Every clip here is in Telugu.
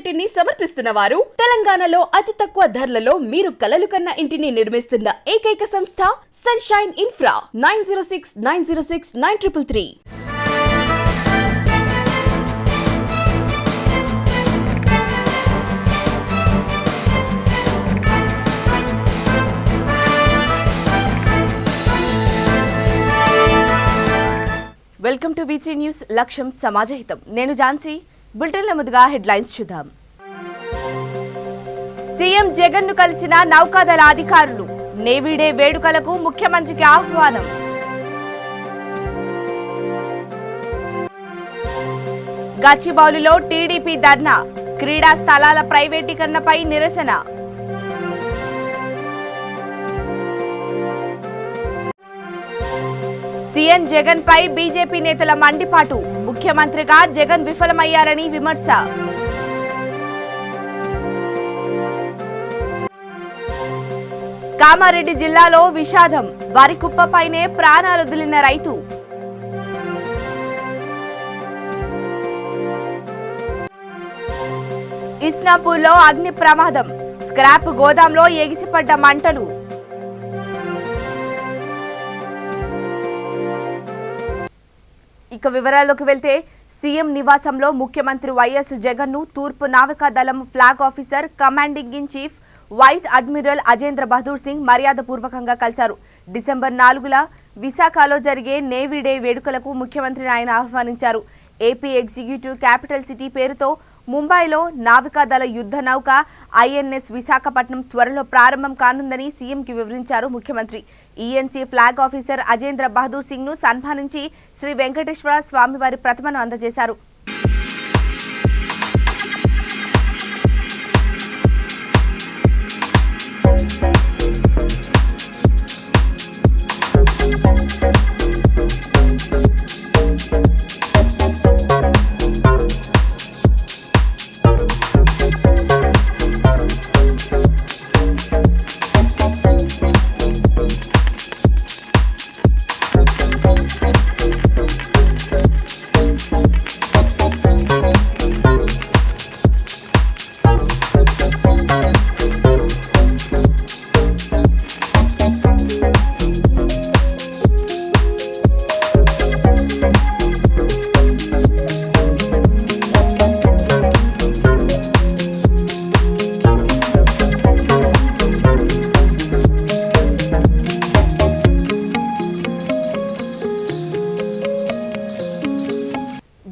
ఇంటిని సమర్పిస్తున్న వారు తెలంగాణలో అతి తక్కువ ధరలలో మీరు కలలు కన్న ఇంటిని నిర్మిస్తున్న ఏకైక సంస్థ sunshine infra 9069069333. Welcome to B3 news. లక్ష్యం సమాజహితం. నేను ఝాన్సీ. బులెటిన్ల ముందుగా హెడ్లైన్స్ చూద్దాం. సీఎం జగన్ ను కలిసిన నౌకాదళ అధికారులు. నేవీ డే వేడుకలకు ముఖ్యమంత్రికి ఆహ్వానం. గచ్చిబౌలిలో టీడీపీ ధర్నా. క్రీడా స్థలాల ప్రైవేటీకరణపై నిరసన. సీఎం జగన్ పై బీజేపీ నేతల మండిపాటు. ముఖ్యమంత్రిగా జగన్ విఫలమయ్యారని విమర్శ. కామారెడ్డి జిల్లాలో విషాదం. వారి కుప్పపైనే ప్రాణాలొదిలిన రైతు. ఇస్నాపూర్లో అగ్ని ప్రమాదం. స్క్రాప్ గోదాంలో ఎగిసిపడ్డ మంటలు. ఇక వివరాల్లోకి వెళ్తే, సీఎం నివాసంలో ముఖ్యమంత్రి వైఎస్ జగన్ ను తూర్పు నావికాదళం flag officer commanding in chief vice admiral Ajendra Bahadur Singh మర్యాదపూర్వకంగా కలిశారు. డిసెంబర్ 4న విశాఖలో జరిగే నేవీ డే వేడుకలకు ముఖ్యమంత్రిని ఆయన ఆహ్వానించారు. ఏపీ ఎగ్జిక్యూటివ్ క్యాపిటల్ సిటీ పేరుతో ముంబైలో నావికాదళ యుద్ధ నౌక ఐఎన్ఎస్ విశాఖపట్నం త్వరలో ప్రారంభం కానుందని సీఎంకి వివరించారు ముఖ్యమంత్రి. ENC flag officer Ajendra Bahadur Singh ను సన్మానించి శ్రీ వెంకటేశ్వర స్వామివారి ప్రతిమను అందజేశారు.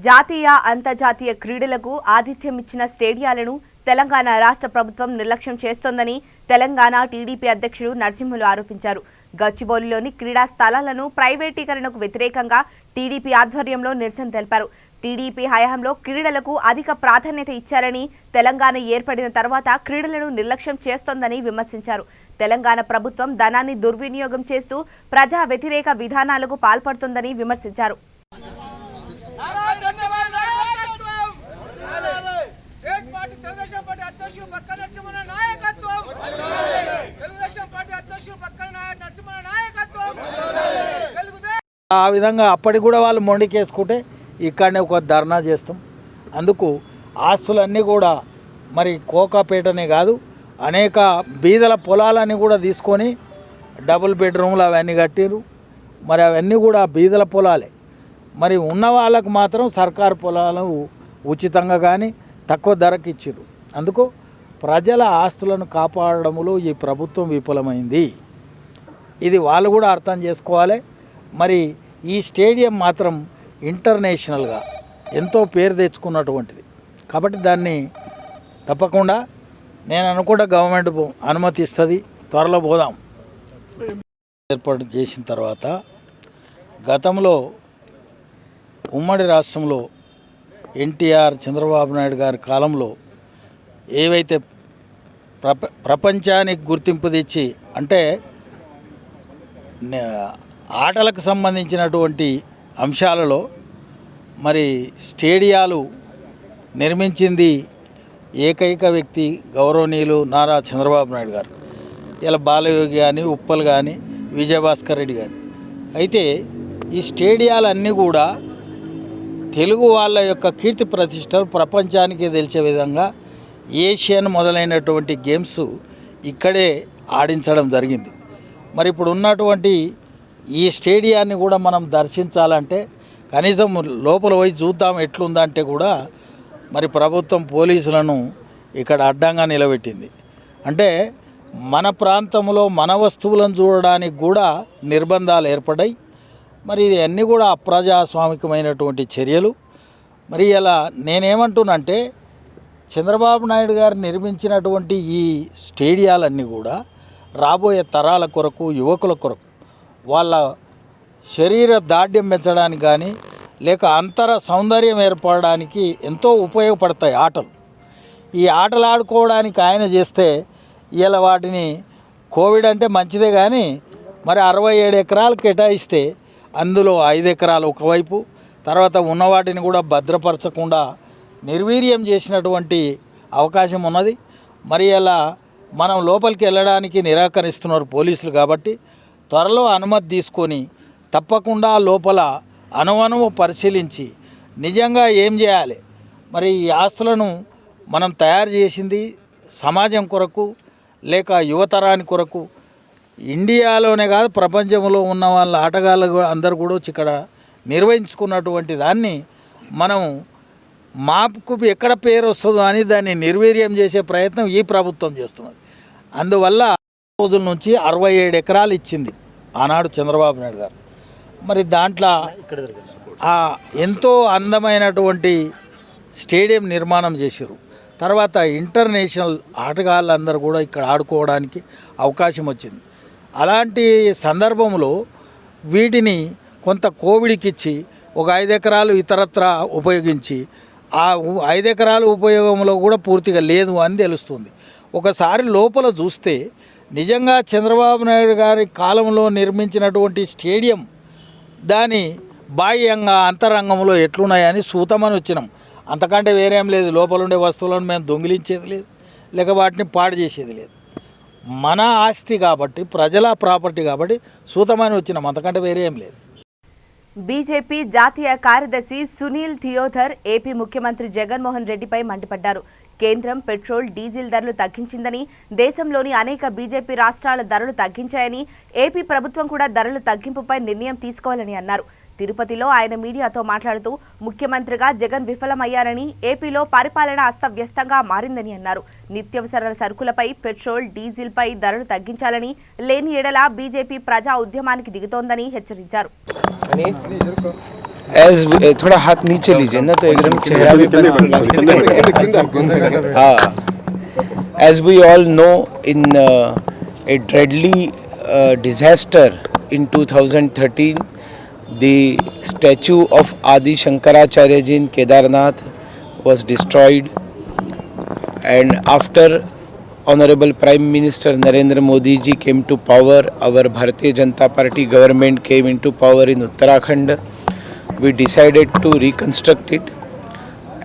జాతీయ అంతర్జాతీయ క్రీడలకు ఆతిథ్యం ఇచ్చిన స్టేడియాలను తెలంగాణ రాష్ట్ర ప్రభుత్వం నిర్లక్ష్యం చేస్తోందని తెలంగాణ టీడీపీ అధ్యక్షుడు నరసింహులు ఆరోపించారు. గచ్చిబౌలిలోని క్రీడా స్థలాలను ప్రైవేటీకరణకు వ్యతిరేకంగా టీడీపీ ఆధ్వర్యంలో నిరసన తెలిపారు. టీడీపీ హయాంలో క్రీడలకు అధిక ప్రాధాన్యత ఇచ్చారని, తెలంగాణ ఏర్పడిన తర్వాత క్రీడలను నిర్లక్ష్యం చేస్తోందని విమర్శించారు. తెలంగాణ ప్రభుత్వం ధనాన్ని దుర్వినియోగం చేస్తూ ప్రజా వ్యతిరేక విధానాలకు పాల్పడుతోందని విమర్శించారు. ఆ విధంగా అప్పటికి కూడా వాళ్ళు మొండికేసుకుంటే ఇక్కడనే ఒక ధర్నా చేస్తాం. అందుకు ఆస్తులన్నీ కూడా మరి కోకాపేటనే కాదు, అనేక బీదల పొలాలన్నీ కూడా తీసుకొని డబుల్ బెడ్రూమ్లు అవన్నీ కట్టిరు. మరి అవన్నీ కూడా బీదల పొలాలే. మరి ఉన్న వాళ్ళకు మాత్రం సర్కారు పొలాలు ఉచితంగా కానీ తక్కువ ధరకు ఇచ్చిర్రు. అందుకు ప్రజల ఆస్తులను కాపాడడంలో ఈ ప్రభుత్వం విఫలమైంది. ఇది వాళ్ళు కూడా అర్థం చేసుకోవాలి. మరి ఈ స్టేడియం మాత్రం ఇంటర్నేషనల్గా ఎంతో పేరు తెచ్చుకున్నటువంటిది కాబట్టి దాన్ని తప్పకుండా నేను అనుకుంటా గవర్నమెంట్ అనుమతిస్తుంది. త్వరలో పోదాం. ఏర్పాటు చేసిన తర్వాత గతంలో ఉమ్మడి రాష్ట్రంలో ఎన్టీఆర్ చంద్రబాబు నాయుడు గారి కాలంలో ఏవైతే ప్రపంచానికి గుర్తింపు తెచ్చి అంటే ఆటలకు సంబంధించినటువంటి అంశాలలో మరి స్టేడియాలు నిర్మించింది ఏకైక వ్యక్తి గౌరవనీయులు నారా చంద్రబాబు నాయుడు గారు. ఇలా బాలయోగి కానీ, ఉప్పల్ కానీ, విజయభాస్కర్ రెడ్డి కానీ. అయితే ఈ స్టేడియాలన్నీ కూడా తెలుగు వాళ్ళ యొక్క కీర్తి ప్రతిష్టలు ప్రపంచానికి తెలిసే విధంగా ఏషియన్ మొదలైనటువంటి గేమ్స్ ఇక్కడే ఆడించడం జరిగింది. మరి ఇప్పుడు ఉన్నటువంటి ఈ స్టేడియాన్ని కూడా మనం దర్శించాలంటే కనీసం లోపల పోయి చూద్దాం ఎట్లుందంటే కూడా మరి ప్రభుత్వం పోలీసులను ఇక్కడ అడ్డంగా నిలబెట్టింది. అంటే మన ప్రాంతంలో మన వస్తువులను చూడడానికి కూడా నిర్బంధాలు ఏర్పడ్డాయి. మరి ఇది అన్నీ కూడా అప్రజాస్వామికమైనటువంటి చర్యలు. మరి ఇలా నేనేమంటున్నంటే చంద్రబాబు నాయుడు గారు నిర్మించినటువంటి ఈ స్టేడియాలన్నీ కూడా రాబోయే తరాల కొరకు, యువకుల కొరకు, వాళ్ళ శరీర దాఢ్యం పెంచడానికి కానీ లేక అంతర సౌందర్యం ఏర్పడడానికి ఎంతో ఉపయోగపడతాయి ఆటలు. ఈ ఆటలు ఆడుకోవడానికి ఆయన చేస్తే ఇలా వాటిని కోవిడ్ అంటే మంచిదే కానీ మరి 67 ఎకరాలు కేటాయిస్తే అందులో 5 ఎకరాలు ఒకవైపు, తర్వాత ఉన్న వాటిని కూడా భద్రపరచకుండా నిర్వీర్యం చేసినటువంటి అవకాశం ఉన్నది. మరి అలా మనం లోపలికి వెళ్ళడానికి నిరాకరిస్తున్నారు పోలీసులు. కాబట్టి త్వరలో అనుమతి తీసుకొని తప్పకుండా లోపల అణువణువు పరిశీలించి నిజంగా ఏం చేయాలి, మరి ఈ ఆస్తులను మనం తయారు చేసింది సమాజం కొరకు లేక యువతరాని కొరకు, ఇండియాలోనే కాదు ప్రపంచంలో ఉన్న వాళ్ళ ఆటగాళ్ళు అందరూ కూడా వచ్చి ఇక్కడ నిర్వహించుకున్నటువంటి దాన్ని మనం మాపుకు ఎక్కడ పేరు వస్తుందో అని దాన్ని నిర్వీర్యం చేసే ప్రయత్నం ఈ ప్రభుత్వం చేస్తున్నది. అందువల్ల రోజుల నుంచి 67 ఎకరాలు ఇచ్చింది ఆనాడు చంద్రబాబు నాయుడు గారు. మరి దాంట్లో ఎంతో అందమైనటువంటి స్టేడియం నిర్మాణం చేశారు. తర్వాత ఇంటర్నేషనల్ ఆటగాళ్ళందరూ కూడా ఇక్కడ ఆడుకోవడానికి అవకాశం వచ్చింది. అలాంటి సందర్భంలో వీటిని కొంత కోవిడ్కి ఇచ్చి ఒక 5 ఎకరాలు ఇతరత్రా ఉపయోగించి ఆ 5 ఎకరాల ఉపయోగంలో కూడా పూర్తిగా లేదు అని తెలుస్తుంది. ఒకసారి లోపల చూస్తే నిజంగా చంద్రబాబు నాయుడు గారి కాలంలో నిర్మించినటువంటి స్టేడియం దాని బాహ్యంగా అంతరంగంలో ఎట్లున్నాయని చూద్దామని వచ్చినాం. అంతకంటే వేరేం లేదు. లోపల ఉండే వస్తువులను మేము దొంగిలించేది లేదు, లేక వాటిని పాడు చేసేది లేదు. మన ఆస్తి కాబట్టి, ప్రజల ప్రాపర్టీ కాబట్టి చూద్దామని వచ్చినాం, అంతకంటే వేరేం లేదు. బీజేపీ జాతీయ కార్యదర్శి సునీల్ థియోధర్ ఏపీ ముఖ్యమంత్రి జగన్మోహన్ రెడ్డిపై మండిపడ్డారు. కేంద్రం పెట్రోల్, డీజిల్ ధరలు తగ్గించిందని, దేశంలోని అనేక బీజేపీ రాష్ట్రాల ధరలు తగ్గించాయని, ఏపీ ప్రభుత్వం కూడా ధరల తగ్గింపుపై నిర్ణయం తీసుకోవాలని అన్నారు. తిరుపతిలో ఆయన మీడియాతో మాట్లాడుతూ ముఖ్యమంత్రిగా జగన్ విఫలమయ్యారని, ఏపీలో పరిపాలన అస్తవ్యస్తంగా మారిందని అన్నారు. నిత్యావసర సరుకులపై, పెట్రోల్, డీజిల్ పై ధరలు తగ్గించాలని, లేని ఎడల బీజేపీ ప్రజా ఉద్యమానికి దిగుతోందని హెచ్చరించారు. थोड़ा हाथ नीचे लीजिए ना तो एकदम चेहरा भी हाँ. As we all know, in a deadly disaster in 2013, the statue of Adi Shankaracharya ji in Kedarnath was destroyed, and after Honorable Prime Minister Narendra Modi ji came to power, our Bharatiya Janata Party government came into power in Uttarakhand. We decided to reconstruct it,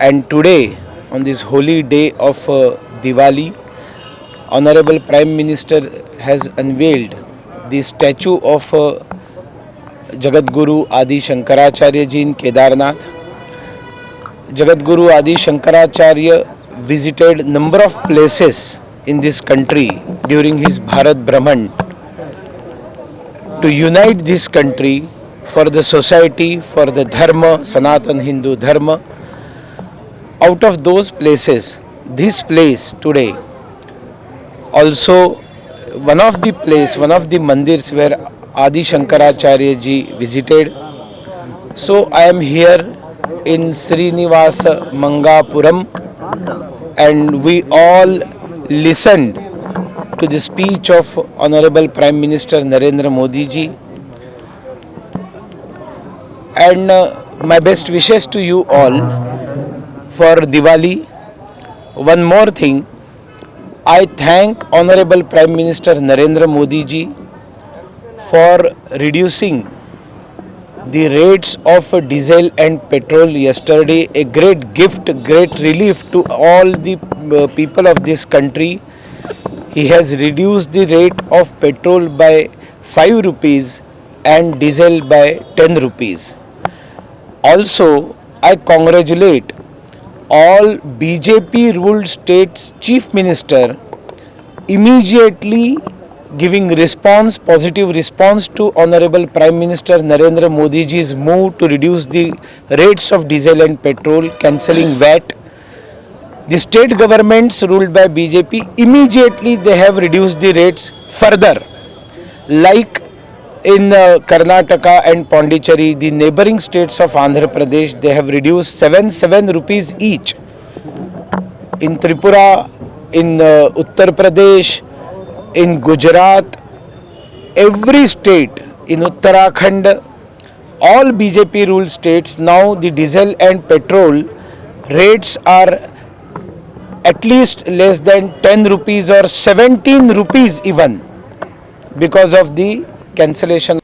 and today on this holy day of Diwali, Honorable Prime Minister has unveiled the statue of Jagadguru Adi Shankaracharya ji in Kedarnath. Jagadguru Adi Shankaracharya visited number of places in this country during his Bharat Brahman to unite this country for the society, for the dharma, Sanatan Hindu dharma. Out of those places, this place today also one of the mandirs where Adi Shankaracharya ji visited. So I am here in Srinivasa Mangapuram, and we all listened to the speech of Honorable Prime Minister Narendra Modi ji. And my best wishes to you all for Diwali. One more thing, I thank Honorable Prime Minister Narendra Modi ji for reducing the rates of diesel and petrol yesterday. A great gift, great relief to all the people of this country. He has reduced the rate of petrol by 5 rupees and diesel by 10 rupees. Also, I congratulate all BJP ruled states chief minister immediately giving response, positive response to Honorable Prime Minister Narendra Modi ji's move to reduce the rates of diesel and petrol, cancelling VAT. The state governments ruled by BJP, immediately they have reduced the rates further. Like in Karnataka and Pondicherry, the neighboring states of Andhra Pradesh, they have reduced 7 rupees each. In Tripura, in Uttar Pradesh, in Gujarat, every state, in Uttarakhand, all BJP ruled states, now the diesel and petrol rates are at least less than 10 rupees or 17 rupees even because of the cancellation.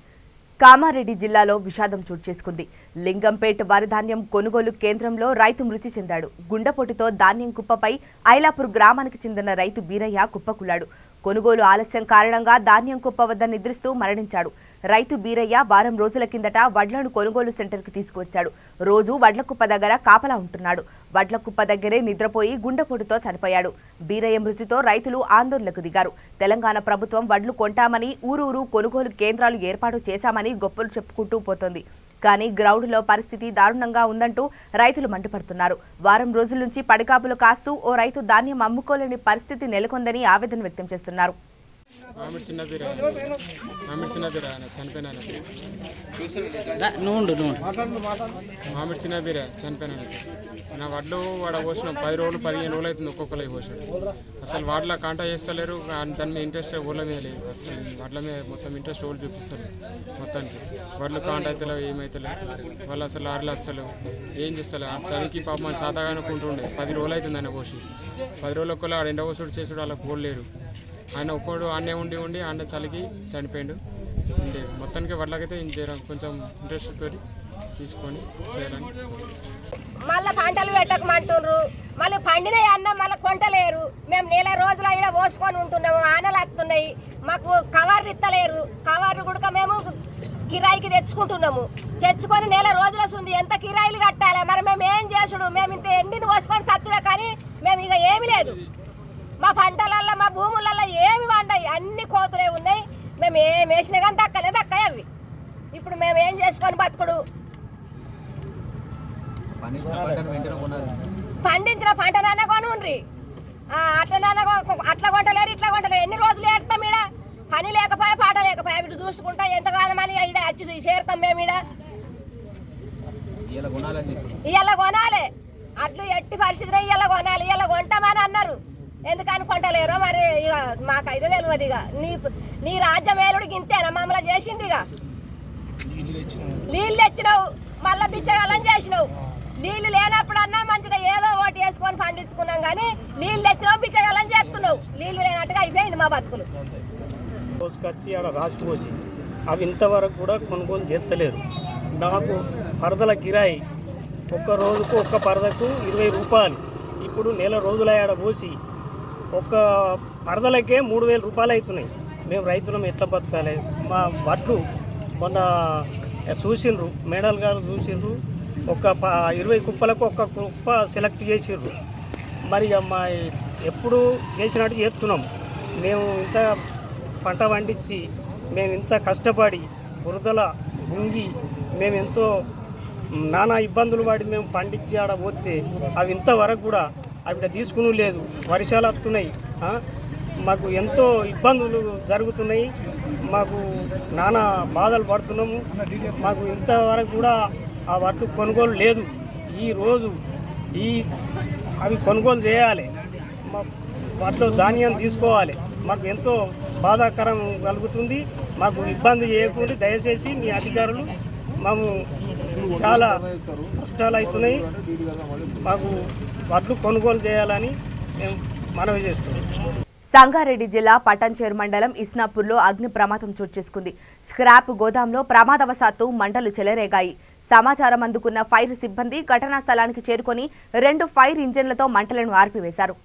Kamareddy జిల్లాలో విషాదం చోటు చేసుకుంది. లింగంపేట్ వరి ధాన్యం కొనుగోలు కేంద్రంలో రైతు మృతి చెందాడు. గుండెపోటుతో ధాన్యం కుప్పపై ఐలాపూర్ గ్రామానికి చెందిన రైతు బీరయ్య కుప్పకుల్లాడు. కొనుగోలు ఆలస్యం కారణంగా ధాన్యం కుప్ప వద్ద నిద్రిస్తూ మరణించాడు. రైతు బీరయ్య వారం రోజుల కిందట వడ్లను కొనుగోలు సెంటర్కు తీసుకువచ్చాడు. రోజు వడ్ల కుప్ప దగ్గర కాపలా ఉంటున్నాడు. వడ్ల కుప్ప దగ్గరే నిద్రపోయి గుండెపోటుతో చనిపోయాడు. బీరయ్య మృతితో రైతులు ఆందోళనకు దిగారు. తెలంగాణ ప్రభుత్వం వడ్లు కొంటామని ఊరూరు కొనుగోలు కేంద్రాలు ఏర్పాటు చేశామని గొప్పలు చెప్పుకుంటూ పోతోంది. కానీ గ్రౌండ్లో పరిస్థితి దారుణంగా ఉందంటూ రైతులు మండిపడుతున్నారు. వారం రోజుల నుంచి పడికాపులు కాస్తూ ఓ రైతు ధాన్యం అమ్ముకోలేని పరిస్థితి నెలకొందని ఆవేదన వ్యక్తం చేస్తున్నారు. మామిడి చిన్న బీర చనిపోయినా నా వడ్లు వాడ పోసినాం 10 రోజులు 15 రోజులు అవుతుంది ఒక్కొక్కరికి పోసాడు. అసలు వాటిలో కాంటా చేస్తలేరు, దాని మీద ఇంట్రెస్ట్ ఊళ్ళ మీద లేదు. అసలు వడ్ల మీద మొత్తం ఇంట్రెస్ట్ ఊళ్ళు చూపిస్తారు. మొత్తానికి వడ్లు కాంట అవుతలేవు, ఏమవుతలేవు. వాళ్ళు అసలు లారీలు అసలు ఏం చేస్తలే. చలికి పాప మన సాదాగా అనుకుంటుండే 10 రోజులు అవుతుంది ఆయన పోసి. 10 రోజులు ఒక్కళ్ళు ఆడ ఎండ పోసుడు చేసుడు వాళ్ళకి పోలేరు. ఆయన ఒక్కడు ఆడనే ఉండి ఆడ చలికి చనిపోయిండు. అంటే మొత్తానికి వడ్లకైతే కొంచెం ఇంట్రెస్ట్ తోటి తీసుకొని చేయాలని. మళ్ళీ పంటలు పెట్టకమంటుర్రు, మళ్ళీ పండినవి అన్నం మళ్ళీ కొంటలేరు. మేము నెల రోజులు అయినా పోసుకొని ఉంటున్నాము. ఆనలు వస్తున్నాయి, మాకు కవర్లు ఇస్తలేరు. కవర్లు కూడా మేము కిరాయికి తెచ్చుకొని నెల రోజుల ఉంది. ఎంత కిరాయిలు కట్టాలి మరి? మేము ఏం చేసుడు? మేము ఇంత ఎండిని పోసుకొని చచ్చుడే కానీ మేము ఇక ఏమి లేదు. మా పంటలల్లో మా భూములలో ఏమి పండాయి, అన్ని కోతులే ఉన్నాయి. మేము ఏం వేసినా కానీ దక్కాయి అవి. ఇప్పుడు మేము ఏం చేసుకొని బతుకుడు? పండించిన పంటనన్నా కొనుండ్రి, అట్లా కొంటలేరు ఇట్లా కొంటలేరు. ఎన్ని రోజులు ఏడతాం ఈడ? పని లేకపోయా పాట లేకపోయా ఇటు చూసుకుంటా ఎంతకాలం అని ఈడ వచ్చి చేరుతాం మేము. ఈడ ఇవాళ కొనాలి, అట్లు ఎట్టి పరిస్థితిలో ఇవాళ కొనాలి. ఇవాళ కొంటామని అన్నారు, ఎందుకని కొంటలేరో మరి ఇక మాకైతే తెలియదు. ఇక నీ రాజ్యమేలుడికి ఇంతేనా మమ్మల్ని చేసింది? ఇక నీళ్ళు తెచ్చినావు, మళ్ళీ బిచ్చగాలని చేసినావు. నీళ్లు లేనప్పుడన్నా మంచిగా ఏదో ఒకటి వేసుకొని పండించుకున్నాం కానీ నీళ్ళు తెచ్చినావు, బిచ్చగాలని చేస్తున్నావు. నీళ్లు లేనట్టుగా అయిపోయింది మా బతుకులు. కోసుకొచ్చి ఆడ రాసిపోసి అవి ఇంతవరకు కూడా కొనుగోలు చేస్తలేరు. నాకు పరదల కిరాయి ఒక్క రోజుకు ఒక్క పరదకు 20 రూపాయలు. ఇప్పుడు నెల రోజుల ఆడ పోసి ఒక్క పరదలకే 3000 రూపాయలు అవుతున్నాయి. మేము రైతులం ఎట్లా బతకాలి? మా వడ్లు మొన్న చూసిండ్రు, మేడల్ గారు చూసిండ్రు. ఒక 20 కుప్పలకు ఒక్క కుప్ప సెలెక్ట్ చేసిండ్రు. మరి మా ఎప్పుడు చేసినట్టు చేస్తున్నాం. మేము ఇంత పంట పండించి మేము ఇంత కష్టపడి బురదల ఉంగి మేము ఎంతో నానా ఇబ్బందులు పడి మేము పండించి ఆడ పోతే అవి ఇంతవరకు కూడా అవి తీసుకుని లేదు. వర్షాలు వస్తున్నాయి, మాకు ఎంతో ఇబ్బందులు జరుగుతున్నాయి. మాకు నానా బాధలు పడుతున్నాము. మాకు ఇంతవరకు కూడా ఆ వడ్లు కొనుగోలు లేదు. ఈరోజు అవి కొనుగోలు చేయాలి, మా వడ్లు ధాన్యం తీసుకోవాలి. మాకు ఎంతో బాధాకరం కలుగుతుంది. మాకు ఇబ్బంది చేయకుండా దయచేసి మీ అధికారులు మేము చాలా కష్టాలు అవుతున్నాయి. మాకు వడ్లు కొనుగోలు చేయాలని మేము మనవి చేస్తున్నాం. సంగారెడ్డి జిల్లా పటాన్చేరు మండలం ఇస్నాపూర్లో అగ్ని ప్రమాదం చోటు చేసుకుంది. స్క్రాప్ గోదాంలో ప్రమాదవశాత్తు మంటలు చెలరేగాయి. సమాచారం అందుకున్న ఫైర్ సిబ్బంది ఘటనా స్థలానికి చేరుకొని 2 ఫైర్ ఇంజన్లతో మంటలను ఆర్పివేశారు.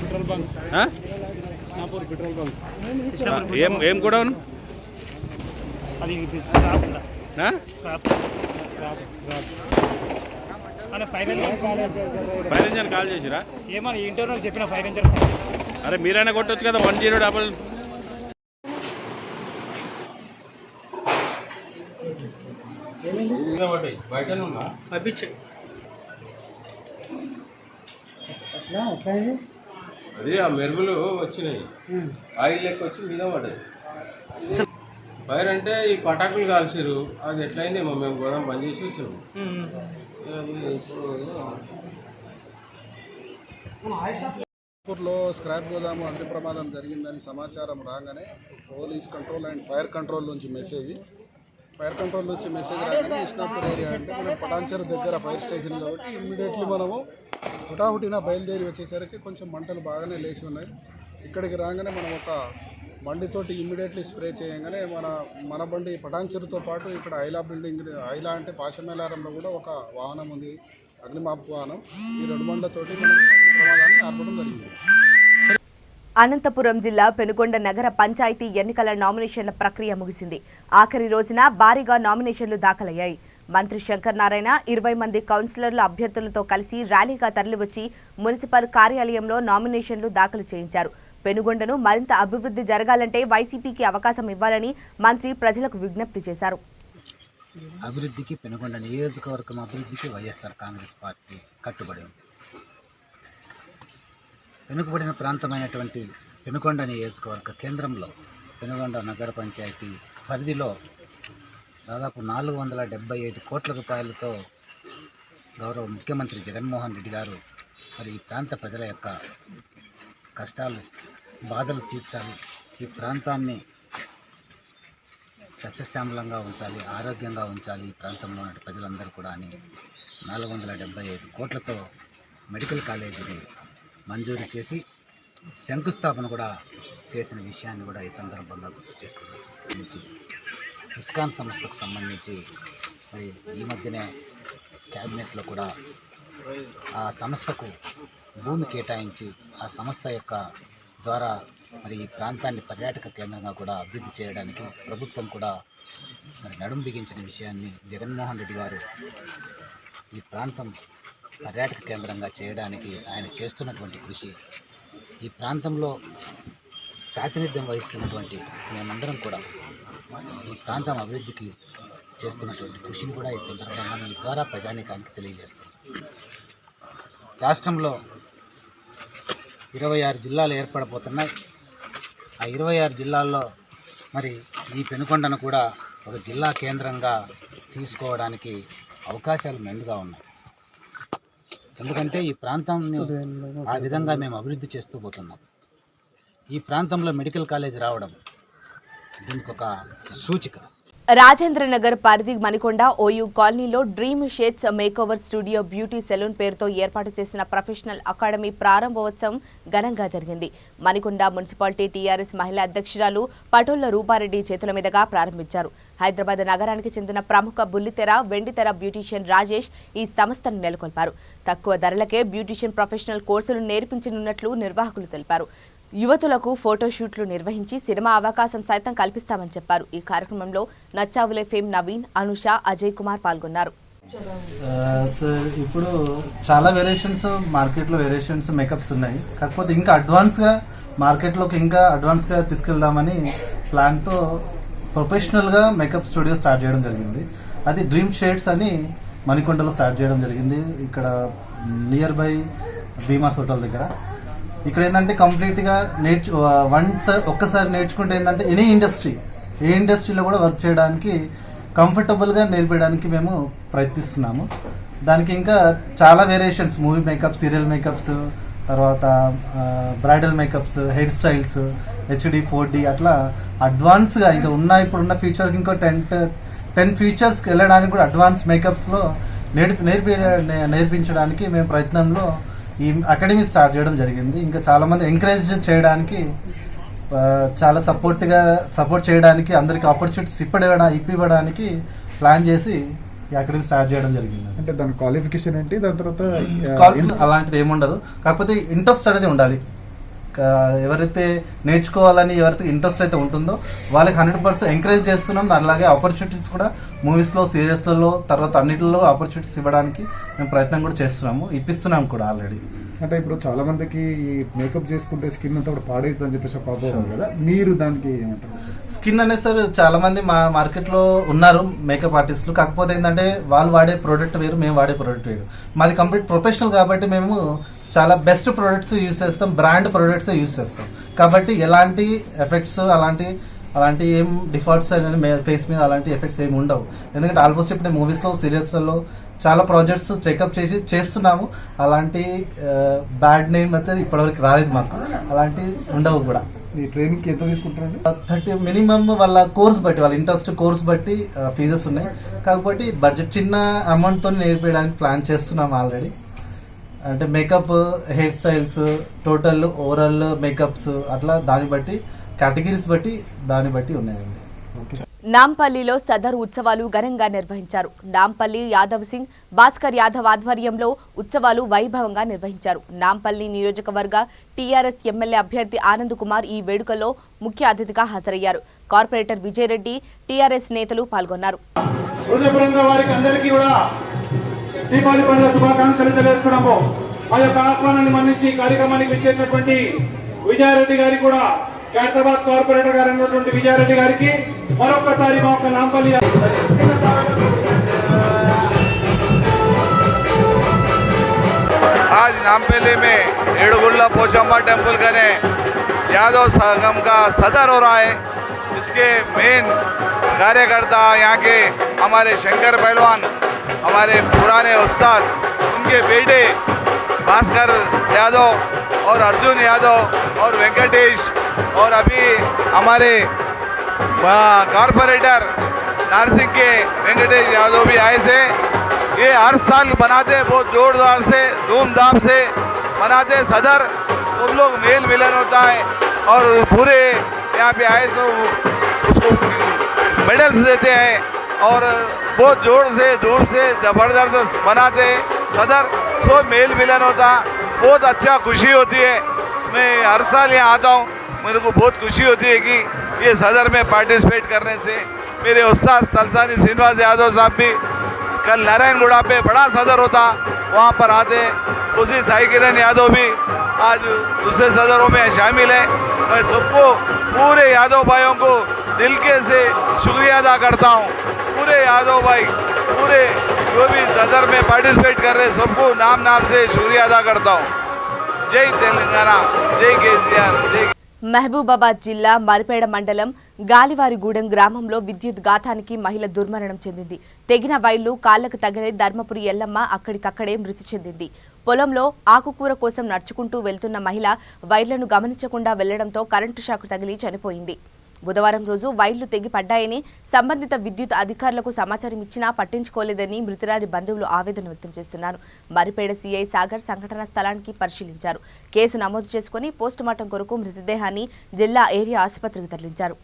పెట్రోల్ బంక్ ఏం గోడౌన్ అది స్క్రాప్ అని ఫైర్ ఇంజన్ కాల్ చేసిరా? ఏమని ఇంటర్వ్యూ చెప్పిన ఫైర్ ఇంజన్. అరే మీరైనా కొట్టొచ్చు కదా 10 అదే ఆ మెరుగులు వచ్చినాయి, ఆయిల్ లెక్క వచ్చి మీద పడ్డది. ఫైర్ అంటే ఈ పటాకులు కాల్చారు, అది ఎట్లయిందేమో మేము గోదాం బంద్ చేసి వచ్చాము. లో స్క్రాప్ గోదాము అగ్ని ప్రమాదం జరిగిందని సమాచారం రాగానే police control and fire control నుంచి మెసేజ్ రాగానే ఇస్నాపూర్ ఏరియా అంటే మనం పటాన్చెరు దగ్గర ఫైర్ స్టేషన్ కాబట్టి ఇమ్మీడియట్లీ మనము హుటాహుటిన బయలుదేరి వచ్చేసరికి కొంచెం మంటలు బాగానే లేచి ఉన్నాయి. ఇక్కడికి రాగానే మనం ఒక బండితోటి ఇమ్మీడియట్లీ స్ప్రే చేయగానే మన బండి పటాన్చెరుతో పాటు ఇక్కడ ఐలా బిల్డింగ్, ఐలా అంటే పాషమేలారంలో కూడా ఒక వాహనం ఉంది, అగ్నిమాపక వాహనం. ఈ 2 బండ్లతోటి మనం అగ్ని ప్రమాదాన్ని ఆర్పడం జరిగింది. అనంతపురం జిల్లా పెనుగొండ నగర పంచాయతీ ఎన్నికల నామినేషన్ల ప్రక్రియ ముగిసింది. ఆఖరి రోజున భారీగా నామినేషన్లు దాఖలయ్యాయి. మంత్రి శంకర్ నారాయణ 20 మంది కౌన్సిలర్ల అభ్యర్థులతో కలిసి ర్యాలీగా తరలివచ్చి మున్సిపల్ కార్యాలయంలో నామినేషన్లు దాఖలు చేయించారు. పెనుగొండను మరింత అభివృద్ధి జరగాలంటే వైసీపీకి అవకాశం ఇవ్వాలని మంత్రి ప్రజలకు విజ్ఞప్తి చేశారు. అభివృద్ధికి పెనుగొండ నియోజకవర్గం అభివృద్ధికి వైఎస్ఆర్ కాంగ్రెస్ పార్టీ కట్టుబడి ఉంది. వెనుకబడిన ప్రాంతమైనటువంటి పెనుగొండ నియోజకవర్గ కేంద్రంలో పెనుగొండ నగర పంచాయతీ పరిధిలో దాదాపు 475 కోట్ల రూపాయలతో గౌరవ ముఖ్యమంత్రి జగన్మోహన్ రెడ్డి గారు మరి ఈ ప్రాంత ప్రజల యొక్క కష్టాలు బాధలు తీర్చాలి, ఈ ప్రాంతాన్ని సస్యశ్యామలంగా ఉంచాలి, ఆరోగ్యంగా ఉంచాలి ఈ ప్రాంతంలో ఉన్న ప్రజలందరూ కూడా అని 475 కోట్లతో మెడికల్ కాలేజీని మంజూరు చేసి శంకుస్థాపన కూడా చేసిన విషయాన్ని కూడా ఈ సందర్భంగా గుర్తు చేస్తున్నారు. నుంచి ఇస్కాన్ సంస్థకు సంబంధించి మరి ఈ మధ్యనే క్యాబినెట్లో కూడా ఆ సంస్థకు భూమి కేటాయించి ఆ సంస్థ యొక్క ద్వారా మరి ఈ ప్రాంతాన్ని పర్యాటక కేంద్రంగా కూడా అభివృద్ధి చేయడానికి ప్రభుత్వం కూడా మరి నడుం బిగించిన విషయాన్ని జగన్మోహన్ రెడ్డి గారు ఈ ప్రాంతం పర్యాటక కేంద్రంగా చేయడానికి ఆయన చేస్తున్నటువంటి కృషి, ఈ ప్రాంతంలో ప్రాతినిధ్యం వహిస్తున్నటువంటి మేమందరం కూడా ఈ ప్రాంతం అభివృద్ధికి చేస్తున్నటువంటి కృషిని కూడా ఈ సందర్భంగా మీ ద్వారా ప్రజానీకానికి తెలియజేస్తున్నాం. రాష్ట్రంలో 26 జిల్లాలు ఏర్పడబోతున్నాయి. ఆ 26 జిల్లాల్లో మరి ఈ పెనుకొండను కూడా ఒక జిల్లా కేంద్రంగా తీసుకోవడానికి అవకాశాలు మెండుగా ఉన్నాయి. ఎందుకంటే ఈ ప్రాంతాన్ని ఆ విధంగా మేము అభివృద్ధి చేస్తూ పోతున్నాం. ఈ ప్రాంతంలో మెడికల్ కాలేజ్ రావడం దీనికి ఒక సూచిక. రాజేంద్రనగర్ పరిధి మణికొండ ఓయూ కాలనీలో dream shades makeover studio beauty salon పేరుతో ఏర్పాటు చేసిన ప్రొఫెషనల్ అకాడమీ ప్రారంభోత్సవం ఘనంగా జరిగింది. మణికొండ మున్సిపాలిటీ టీఆర్ఎస్ మహిళా అధ్యక్షురాలు పటోళ్ల రూపారెడ్డి చేతుల మీదుగా ప్రారంభించారు. హైదరాబాద్ నగరానికి చెందిన ప్రముఖ బుల్లితెర, వెండితెర బ్యూటీషియన్ రాజేష్ ఈ సంస్థను నెలకొల్పారు. తక్కువ ధరలకే బ్యూటీషియన్ ప్రొఫెషనల్ కోర్సులు నేర్పించనున్నట్లు నిర్వాహకులు తెలిపారు. యువతులకు ఫోటోషూట్లు నిర్వహించి సినిమా అవకాశం సైతం కల్పిస్తామని చెప్పారు. ఈ కార్యక్రమంలో నచ్చావులే ఫేమ్ నవీన్, అనుష, అజయ్ కుమార్ పాల్గొన్నారు. సార్ ఇప్పుడు చాలా వేరియేషన్స్ మార్కెట్లో వేరియేషన్స్ మేకప్స్ ఉన్నాయి. కాకపోతే ఇంకా అడ్వాన్స్గా మార్కెట్లోకి ఇంకా అడ్వాన్స్గా తీసుకెళ్దామని ప్లాన్తో ప్రొఫెషనల్గా మేకప్ స్టూడియో స్టార్ట్ చేయడం జరిగింది. అది డ్రీమ్ షేడ్స్ అని మణికొండలో స్టార్ట్ చేయడం జరిగింది. ఇక్కడ నియర్ బై భీమాస్ హోటల్ దగ్గర. ఇక్కడ ఏంటంటే కంప్లీట్గా ఒక్కసారి నేర్చుకుంటే ఏంటంటే ఏ ఇండస్ట్రీలో కూడా వర్క్ చేయడానికి కంఫర్టబుల్గా నేర్పడానికి మేము ప్రయత్నిస్తున్నాము. దానికి ఇంకా చాలా variations, movie makeup, serial makeups, తర్వాత bridal makeups, hair styles, HD 4D అట్లా అడ్వాన్స్గా ఇంకా ఇప్పుడున్న ఫ్యూచర్కి ఇంకో 10 ఫ్యూచర్స్కి వెళ్ళడానికి కూడా అడ్వాన్స్ మేకప్స్లో నేర్పించడానికి మేము ప్రయత్నంలో ఈ అకాడమీ స్టార్ట్ చేయడం జరిగింది. ఇంకా చాలామంది ఎంకరేజ్ చేయడానికి, చాలా సపోర్ట్ చేయడానికి, అందరికి ఆపర్చునిటీస్ ఇప్పివ్వడానికి ప్లాన్ చేసి ఈ అకాడమీ స్టార్ట్ చేయడం జరిగింది. అంటే దాని క్వాలిఫికేషన్ ఏంటి, దాని తర్వాత అలాంటిది ఏముండదు, కాకపోతే ఇంట్రెస్ట్ అనేది ఉండాలి. ఎవరైతే నేర్చుకోవాలని ఎవరైతే ఇంట్రెస్ట్ అయితే ఉంటుందో వాళ్ళకి 100% ఎంకరేజ్ చేస్తున్నాం. అలాగే ఆపర్చునిటీస్ కూడా మూవీస్లో, సీరియల్స్లలో, తర్వాత అన్నిటిలో ఆపర్చునిటీస్ ఇవ్వడానికి మేము ప్రయత్నం కూడా చేస్తున్నాము, ఇప్పిస్తున్నాం కూడా ఆల్రెడీ. అంటే ఇప్పుడు చాలా మందికి ఈ మేకప్ చేసుకుంటే స్కిన్ అంతా కూడా పాడైతుంది అని చెప్పేసి ఒక అపోహ కదా, మీరు దానికి ఏమంటారు? స్కిన్ అనేది సార్ చాలా మంది మా మార్కెట్లో ఉన్నారు మేకప్ ఆర్టిస్టులు. కాకపోతే ఏంటంటే వాళ్ళు వాడే ప్రోడక్ట్ వేరు, మేము వాడే ప్రోడక్ట్ వేరు. మాది కంప్లీట్ ప్రొఫెషనల్ కాబట్టి మేము చాలా బెస్ట్ ప్రోడక్ట్స్ యూజ్ చేస్తాం, బ్రాండ్ ప్రోడక్ట్స్ యూజ్ చేస్తాం. కాబట్టి ఎలాంటి ఎఫెక్ట్స్ అలాంటి ఏం డిఫాల్ట్స్ అనేది ఫేస్ మీద అలాంటి ఎఫెక్ట్స్ ఏమి ఉండవు. ఎందుకంటే ఆల్మోస్ట్ ఇప్పుడు మూవీస్లో, సీరియల్స్లలో చాలా ప్రాజెక్ట్స్ చెకప్ చేస్తున్నాము. అలాంటి బ్యాడ్ నేమ్ అయితే ఇప్పటివరకు రాలేదు మాకు, అలాంటి ఉండవు కూడా. ఈ ట్రైనింగ్కి ఎంత తీసుకుంటారండి? 30 మినిమం వాళ్ళ కోర్స్ బట్టి, వాళ్ళ ఇంట్రెస్ట్ కోర్స్ బట్టి ఫీజెస్ ఉన్నాయి. కాకపోతే బడ్జెట్ చిన్న అమౌంట్తో నేర్పించడానికి ప్లాన్ చేస్తున్నాము ఆల్రెడీ. అంటే makeup, hair styles, total overall makeups అట్లా దాన్ని బట్టి కేటగిరీస్ బట్టి దాన్ని బట్టి ఉన్నాయండి. నాంపల్లిలో సదరు ఉత్సవాలు ఘనంగా నిర్వహించారు. నాంపల్లి యాదవ్ సింగ్, భాస్కర్ యాదవ్ ఆధ్వర్యంలో ఉత్సవాలు వైభవంగా నిర్వహించారు. నాంపల్లి నియోజకవర్గ టీఆర్ఎస్ ఎమ్మెల్యే అభ్యర్థి ఆనంద్ కుమార్ ఈ వేడుకల్లో ముఖ్య అతిథిగా హాజరయ్యారు. కార్పొరేటర్ విజయరెడ్డి, టీఆర్ఎస్ నేతలు పాల్గొన్నారు. దీపావళి పండుగ శుభాకాంక్షలు తెలియజేస్తున్నాము. మా యొక్క ఆహ్వానాన్ని మన్నించి కార్యక్రమానికి విచ్చేసినటువంటి విజయారెడ్డి గారికి కూడా, ఖైరతాబాద్ కార్పొరేటర్ గారు అయినటువంటి విజయారెడ్డి గారికి మరొకసారి మా యొక్క నాంపల్లి आज नामपल्ली में एड़गुल्ला पोचम्बा टेम्पल का यादव संगम का सदर हो रहा है। इसके मेन कार्यकर्ता यहाँ के हमारे शंकर पहलवान, हमारे पुराने उस्ताद, उनके बेटे भास्कर यादव और अर्जुन यादव और वेंकटेश, और अभी हमारे कॉर्पोरेटर नारसिंह के वेंकटेश यादव भी आए से। ये हर साल बनाते, बहुत जोरदार से, धूमधाम से मनाते सदर। सब लोग मेल मिलन होता है और पूरे यहाँ पे आए सो उसको मेडल्स देते हैं और बहुत जोर से, धूम से, जबरदस्त बनाते सदर। सब मेल मिलन होता, बहुत अच्छा खुशी होती है। मैं हर साल यहाँ आता हूँ, मेरे को बहुत खुशी होती है कि ये सदर में पार्टिसिपेट करने से। मेरे उस्ताद तलसानी श्रीनिवास यादव साहब भी कल नारायणगुड़ा पे बड़ा सदर होता, वहाँ पर आते। उसी साई किरण यादव भी आज दूसरे सदरों में शामिल है। मैं सबको, पूरे यादव भाइयों को दिल के से शुक्रिया अदा करता हूँ। पूरे यादव भाई, पूरे जो भी सदर में पार्टिसिपेट कर रहे सबको नाम से शुक्रिया अदा करता हूँ। जय तेलंगाना, जय केसीआर, जय। మహబూబాబాద్ జిల్లా మరిపేడ మండలం గాలివారిగూడెం గ్రామంలో విద్యుత్ ఘాతానికి మహిళ దుర్మరణం చెందింది. తెగిన వైర్లు కాళ్లకు తగిలి ధర్మపురి ఎల్లమ్మ అక్కడికక్కడే మృతి చెందింది. పొలంలో ఆకుకూర కోసం నడుచుకుంటూ వెళ్తున్న మహిళ వైర్లను గమనించకుండా వెళ్లడంతో కరెంటు షాకు తగిలి చనిపోయింది. బుధవారం రోజు వైర్లు తెగి పడ్డాయని సంబంధిత విద్యుత్ అధికారులకు సమాచారం ఇచ్చినా పట్టించుకోలేదని మృతురాలి బంధువులు ఆవేదన వ్యక్తం చేస్తున్నారు. మరిపేడ సీఐ సాగర్ సంఘటనా స్థలానికి పరిశీలించారు. కేసు నమోదు చేసుకుని పోస్టుమార్టం కొరకు మృతదేహాన్ని జిల్లా ఏరియా ఆసుపత్రికి తరలించారు.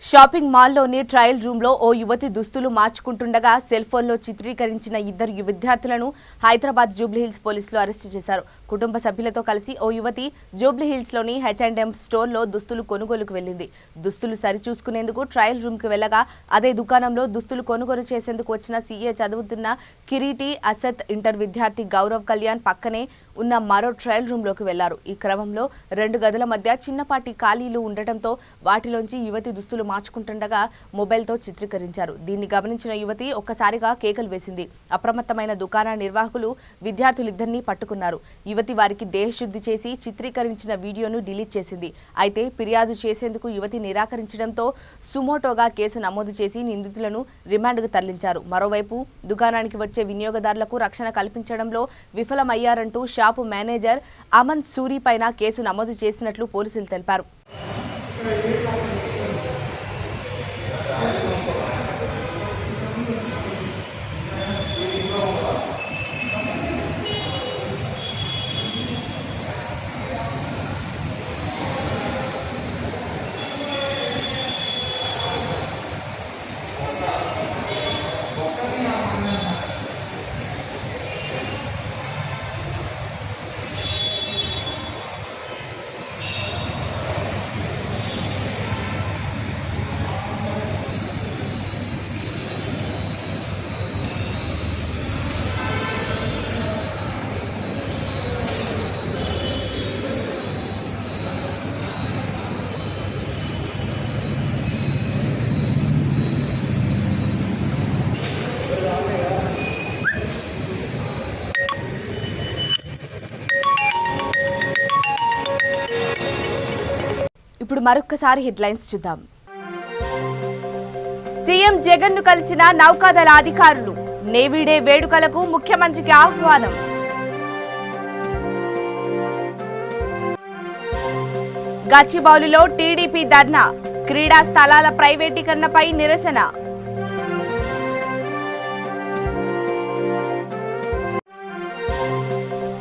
షాపింగ్ మాల్లోని ట్రయల్ రూమ్లో ఓ యువతి దుస్తులు మార్చుకుంటుండగా సెల్ ఫోన్లో చిత్రీకరించిన ఇద్దరు విద్యార్థులను హైదరాబాద్ జూబ్లీహిల్స్ పోలీసులు అరెస్టు చేశారు. కుటుంబ సభ్యులతో కలిసి ఓ యువతి జూబ్లీహిల్స్లోని H&M స్టోర్లో దుస్తులు కొనుగోలుకు వెళ్లింది. దుస్తులు సరిచూసుకునేందుకు ట్రయల్ రూమ్కి వెళ్లగా అదే దుకాణంలో దుస్తులు కొనుగోలు చేసేందుకు వచ్చిన సీఏ చదువుతున్న కిరీటి అసత్ ఇంటర్ విద్యార్థి గౌరవ్ కళ్యాణ్ పక్కనే ఉన్న మరో ట్రయల్ రూమ్లోకి వెళ్లారు. ఈ క్రమంలో 2 గదుల మధ్య చిన్నపాటి ఖాళీలు ఉండటంతో వాటిలోంచి యువతి దుస్తులు మార్చుకుంటుండగా మొబైల్తో చిత్రీకరించారు. దీన్ని గమనించిన యువతి ఒక్కసారిగా కేకలు వేసింది. అప్రమత్తమైన దుకాణ నిర్వాహకులు విద్యార్థులిద్దరినీ పట్టుకున్నారు. యువతి వారికి దేహశుద్ధి చేసి చిత్రీకరించిన వీడియోను డిలీట్ చేసింది. అయితే ఫిర్యాదు చేసేందుకు యువతి నిరాకరించడంతో సుమోటోగా కేసు నమోదు చేసి నిందితులను రిమాండ్కు తరలించారు. మరోవైపు దుకాణానికి వచ్చే వినియోగదారులకు రక్షణ కల్పించడంలో విఫలమయ్యారంటూ షాపు మేనేజర్ అమన్ సూరి పైన కేసు నమోదు చేసినట్లు పోలీసులు తెలిపారు. ఇప్పుడు మరొక్కసారి హెడ్లైన్స్ చూద్దాం. సీఎం జగన్ ను కలిసిన నౌకాదళ అధికారులు. నేవీ డే వేడుకలకు ముఖ్యమంత్రికి ఆహ్వానం. గచ్చిబౌలిలో టీడీపీ ధర్నా. క్రీడా స్థలాల ప్రైవేటీకరణపై నిరసన.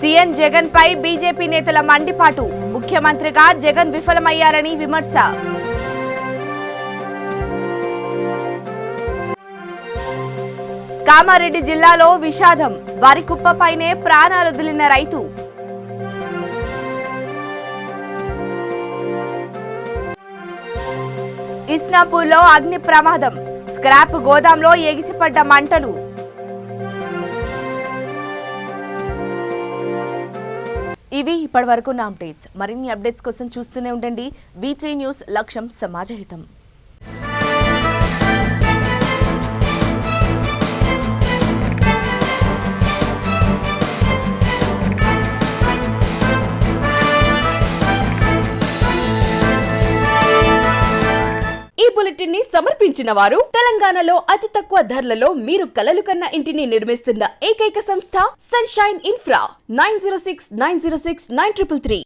సీఎం జగన్ పై బీజేపీ నేతల మండిపాటు. ముఖ్యమంత్రిగా జగన్ విఫలమయ్యారని విమర్శ. కామారెడ్డి జిల్లాలో విషాదం. వారి కుప్పపైనే ప్రాణాలొదిలిన రైతు. ఇస్నాపూర్లో అగ్ని ప్రమాదం. స్క్రాప్ గోదాంలో ఎగిసిపడ్డ మంటలు. ఇవి ఇప్పటివరకు నా అప్డేట్స్. మరిన్ని అప్డేట్స్ కోసం చూస్తూనే ఉండండి V3 న్యూస్. లక్ష్యం సమాజహితం. ఈ బులెటిన్ ని సమర్పించిన వారు తెలంగాణలో అతి తక్కువ ధరలలో మీరు కలలు కన్న ఇంటిని నిర్మిస్తున్న ఏకైక సంస్థ సన్షైన్ ఇన్ఫ్రా. 9069069333.